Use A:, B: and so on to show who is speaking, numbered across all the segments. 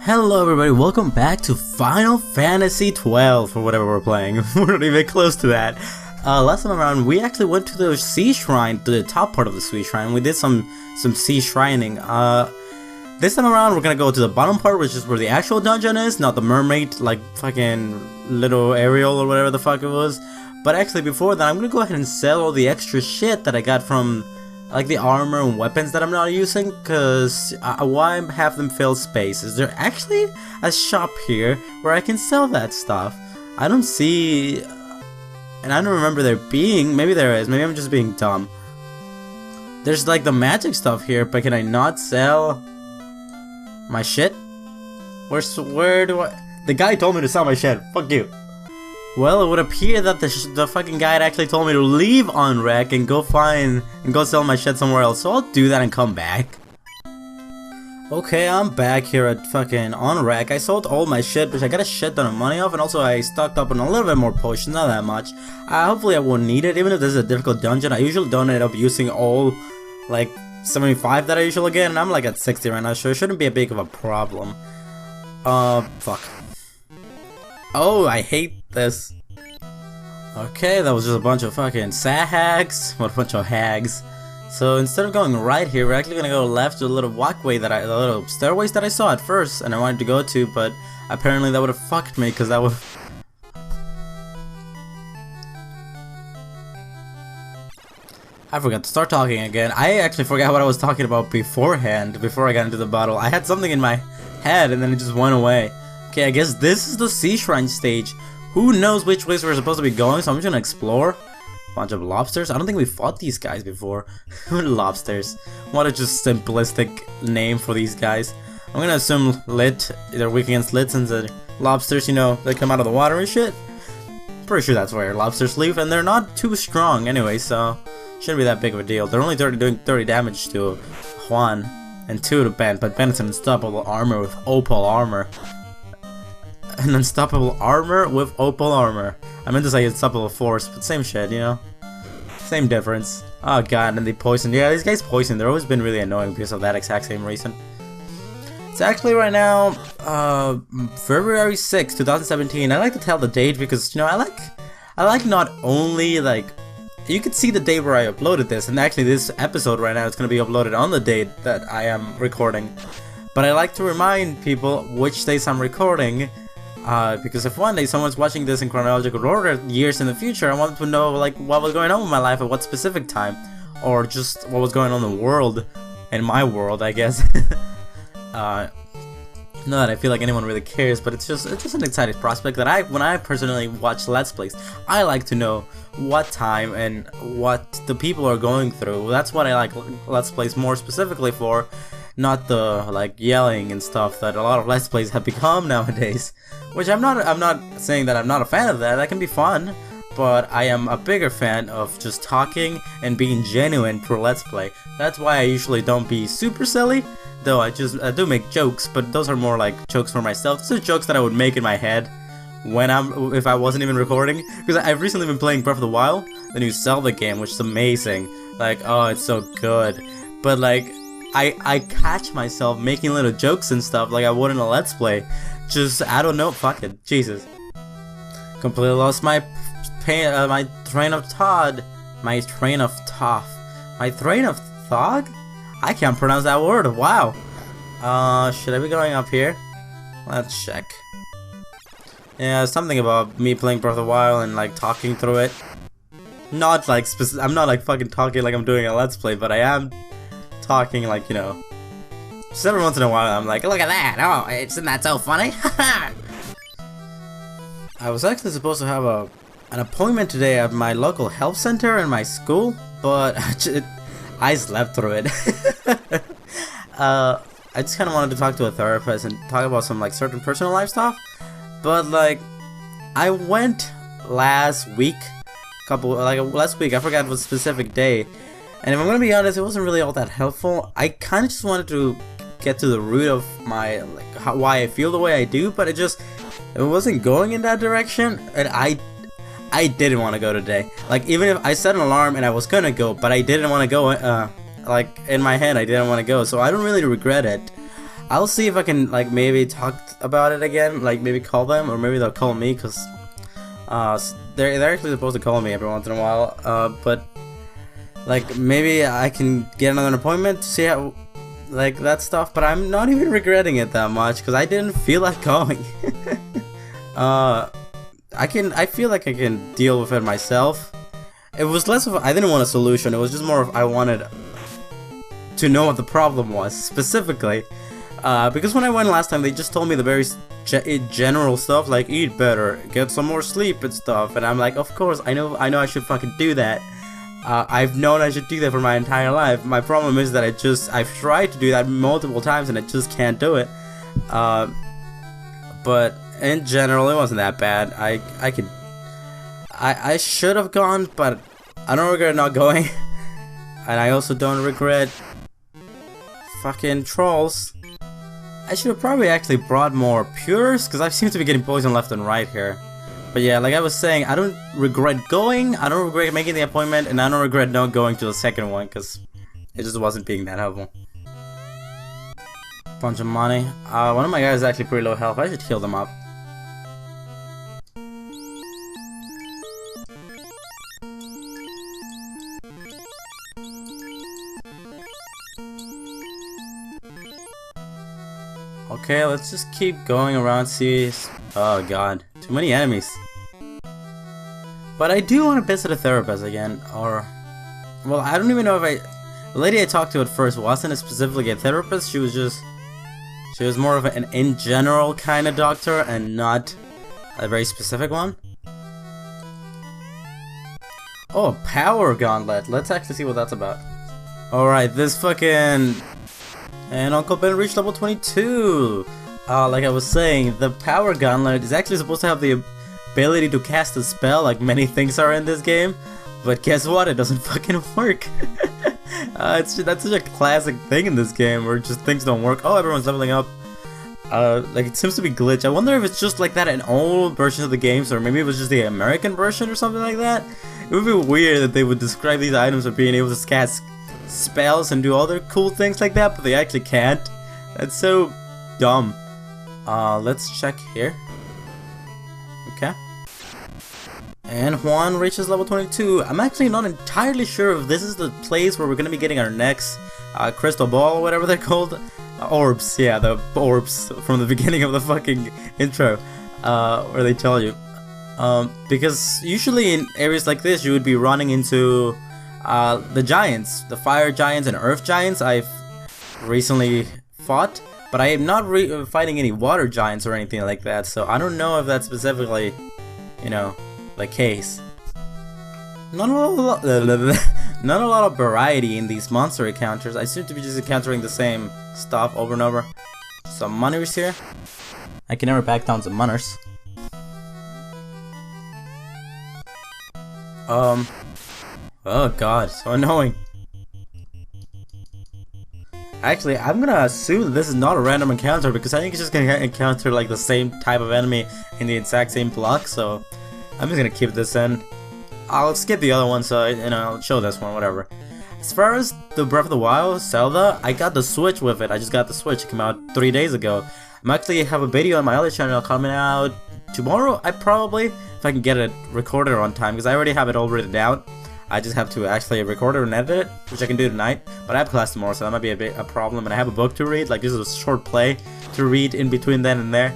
A: Hello everybody, welcome back to Final Fantasy 12 or whatever we're playing. We're not even close to that. Last time around, we actually went to the sea shrine, to the top part of the sea shrine. We did some sea shrining. This time around, we're gonna go to the bottom part, which is where the actual dungeon is, not the mermaid, like fucking little Ariel or whatever the fuck it was. But actually, before that, I'm gonna go ahead and sell all the extra shit that I got from, like, the armor and weapons that I'm not using, because why have them fill space? Is there actually a shop here where I can sell that stuff? I don't see, and I don't remember there being. Maybe there is, maybe I'm just being dumb. There's like the magic stuff here, but can I not sell my shit? Where do I? The guy told me to sell my shit, fuck you. Well, it would appear that the fucking guide actually told me to leave on Rec and go sell my shit somewhere else, so I'll do that and come back. Okay, I'm back here at fucking on Rec. I sold all my shit, which I got a shit ton of money off, and also I stocked up on a little bit more potions, not that much. Hopefully I won't need it, even if this is a difficult dungeon. I usually don't end up using all, like, 75 that I usually get, and I'm like at 60 right now, so it shouldn't be a big of a problem. Fuck. Oh, I hate this. Okay, that was just a bunch of fucking hags. What a bunch of hags. So instead of going right here, we're actually gonna go left to the little walkway the little stairways that I saw at first and I wanted to go to, but apparently that would have fucked me because that would. I forgot to start talking again. I actually forgot what I was talking about beforehand, before I got into the battle. I had something in my head and then it just went away. Okay, I guess this is the sea shrine stage. Who knows which ways we're supposed to be going, so I'm just gonna explore. Bunch of lobsters. I don't think we fought these guys before. Lobsters. What a just simplistic name for these guys. I'm gonna assume lit. They're weak against lit since the lobsters, you know, they come out of the water and shit. Pretty sure that's where lobsters live, and they're not too strong anyway, so shouldn't be that big of a deal. They're only doing 30 damage to Juan and 2 to Ben, but Ben is an unstoppable armor with opal armor. An unstoppable armor with opal armor. I meant to say unstoppable force, but same shit, you know? Same difference. Oh god, and they poison. Yeah, these guys poison. They've always been really annoying because of that exact same reason. It's actually right now, February 6th, 2017. I like to tell the date because, you know, I like not only, like, you could see the day where I uploaded this, and actually this episode right now is going to be uploaded on the date that I am recording. But I like to remind people which days I'm recording. Because if one day someone's watching this in chronological order years in the future, I want them to know, like, what was going on with my life at what specific time, or just what was going on in the world, in my world, I guess. Not that I feel like anyone really cares, but it's just an exciting prospect that when I personally watch Let's Plays, I like to know what time and what the people are going through. That's what I like Let's Plays more specifically for. Not the, like, yelling and stuff that a lot of Let's Plays have become nowadays. Which I'm not saying that I'm not a fan of that. That can be fun. But I am a bigger fan of just talking and being genuine for Let's Play. That's why I usually don't be super silly. Though I do make jokes, but those are more like jokes for myself. Those are jokes that I would make in my head if I wasn't even recording. Because I've recently been playing Breath of the Wild, the new Zelda game, which is amazing. Like, oh, it's so good. But like, I catch myself making little jokes and stuff like I would in a Let's Play. Just, I don't know, fuck it, Jesus. Completely lost my train of thought. My train of thought. I can't pronounce that word, wow. Should I be going up here? Let's check. Yeah, something about me playing Breath of the Wild and like talking through it. Not like I'm not like fucking talking like I'm doing a Let's Play, but I am talking like, you know, just every once in a while I'm like, look at that, oh, isn't that so funny? I was actually supposed to have an appointment today at my local health center in my school, but I slept through it. I just kind of wanted to talk to a therapist and talk about some like certain personal life stuff, but like I went last week, last week, I forgot what specific day. And if I'm gonna be honest, it wasn't really all that helpful. I kind of just wanted to get to the root of my, like, why I feel the way I do, but it wasn't going in that direction, and I didn't want to go today. Like, even if I set an alarm and I was gonna go, but I didn't want to go, like, in my head, I didn't want to go, so I don't really regret it. I'll see if I can like maybe talk about it again, like maybe call them, or maybe they'll call me, cause they're actually supposed to call me every once in a while. But like maybe I can get another appointment to see how like that stuff. But I'm not even regretting it that much, cause I didn't feel like going. I feel like I can deal with it myself. It was less of I didn't want a solution. It was just more of I wanted to know what the problem was specifically. Because when I went last time, they just told me the very general stuff, like eat better, get some more sleep and stuff, and I'm like, of course, I know I should fucking do that. I've known I should do that for my entire life. My problem is that I've tried to do that multiple times and I just can't do it. But in general, it wasn't that bad. I should have gone, but I don't regret not going, and I also don't regret fucking trolls. I should have probably actually brought more pures, because I seem to be getting poisoned left and right here. But yeah, like I was saying, I don't regret going, I don't regret making the appointment, and I don't regret not going to the second one, because it just wasn't being that helpful. Bunch of money. One of my guys is actually pretty low health. I should heal them up. Okay, let's just keep going around, see. Oh god, too many enemies. But I do want to visit a therapist again, or... Well, I don't even know if the lady I talked to at first wasn't specifically a therapist, she was more of an in general kind of doctor, and not a very specific one. Oh, a power gauntlet, let's actually see what that's about. Alright, this fucking... And Uncle Ben reached level 22! Like I was saying, the Power Gauntlet is actually supposed to have the ability to cast a spell like many things are in this game. But guess what? It doesn't fucking work! That's such a classic thing in this game where just things don't work. Oh, everyone's leveling up. Like it seems to be glitched. I wonder if it's just like that in all versions of the games, or maybe it was just the American version or something like that. It would be weird that they would describe these items as being able to cast spells and do other cool things like that, but they actually can't. That's so dumb. Let's check here. Okay. And Juan reaches level 22. I'm actually not entirely sure if this is the place where we're gonna be getting our next crystal ball, or whatever they're called. Orbs, yeah, the orbs from the beginning of the fucking intro, where they tell you. Because usually in areas like this, you would be running into the giants, the fire giants and earth giants I've recently fought, but I am not fighting any water giants or anything like that, so I don't know if that's specifically, you know, the case. Not a lot of variety in these monster encounters. I seem to be just encountering the same stuff over and over. Some munners here. I can never back down some munners. Oh god, so annoying. Actually, I'm gonna assume that this is not a random encounter, because I think it's just gonna encounter like the same type of enemy in the exact same block, so I'm just gonna keep this in. I'll skip the other one, so you know, I'll show this one, whatever. As far as the Breath of the Wild, Zelda, I got the Switch with it. I just got the Switch. It came out 3 days ago. I'm actually have a video on my other channel coming out tomorrow, if I can get it recorded on time, because I already have it all written out. I just have to actually record it and edit it, which I can do tonight, but I have class tomorrow, so that might be a problem, and I have a book to read. Like, this is a short play to read in between then and there.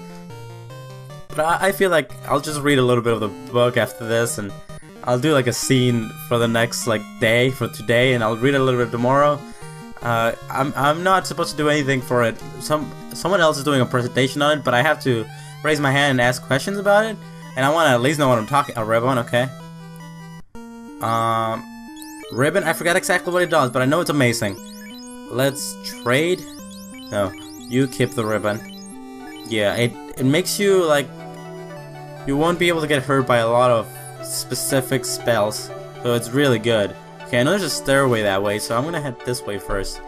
A: But I feel like I'll just read a little bit of the book after this, and I'll do like a scene for the next like day, for today, and I'll read a little bit tomorrow. I'm not supposed to do anything for it. Someone else is doing a presentation on it, but I have to raise my hand and ask questions about it, and I want to at least know what I'm talking. A ribbon, okay. Ribbon, I forgot exactly what it does, but I know it's amazing. Let's trade. No, you keep the ribbon. Yeah, it makes you like, you won't be able to get hurt by a lot of specific spells, so it's really good. Okay, I know there's a stairway that way, so I'm gonna head this way first.